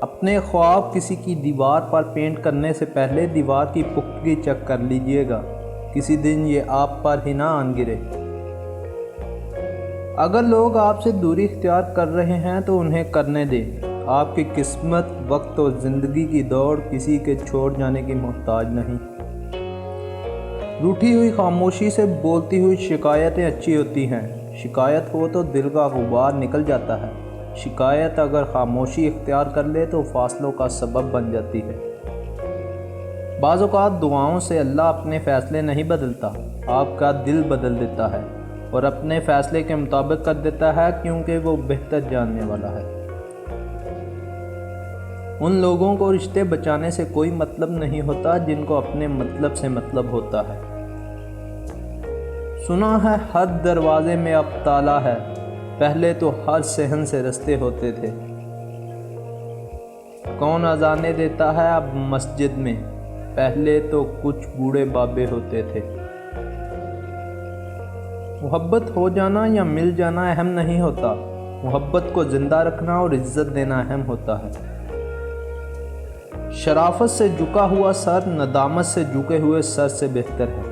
اپنے خواب کسی کی دیوار پر پینٹ کرنے سے پہلے دیوار کی پختگی چیک کر لیجئے گا، کسی دن یہ آپ پر ہی نہ آن گرے۔ اگر لوگ آپ سے دوری اختیار کر رہے ہیں تو انہیں کرنے دیں۔ آپ کی قسمت، وقت اور زندگی کی دوڑ کسی کے چھوڑ جانے کی محتاج نہیں۔ روٹھی ہوئی خاموشی سے بولتی ہوئی شکایتیں اچھی ہوتی ہیں۔ شکایت ہو تو دل کا غبار نکل جاتا ہے۔ شکایت اگر خاموشی اختیار کر لے تو فاصلوں کا سبب بن جاتی ہے۔ بعض اوقات دعاؤں سے اللہ اپنے فیصلے نہیں بدلتا، آپ کا دل بدل دیتا ہے اور اپنے فیصلے کے مطابق کر دیتا ہے، کیونکہ وہ بہتر جاننے والا ہے۔ ان لوگوں کو رشتے بچانے سے کوئی مطلب نہیں ہوتا جن کو اپنے مطلب سے مطلب ہوتا ہے۔ سنا ہے ہر دروازے میں اب تالا ہے، پہلے تو ہر صحن سے رستے ہوتے تھے۔ کون اذانیں دیتا ہے اب مسجد میں، پہلے تو کچھ بوڑھے بابے ہوتے تھے۔ محبت ہو جانا یا مل جانا اہم نہیں ہوتا، محبت کو زندہ رکھنا اور عزت دینا اہم ہوتا ہے۔ شرافت سے جھکا ہوا سر ندامت سے جھکے ہوئے سر سے بہتر ہے۔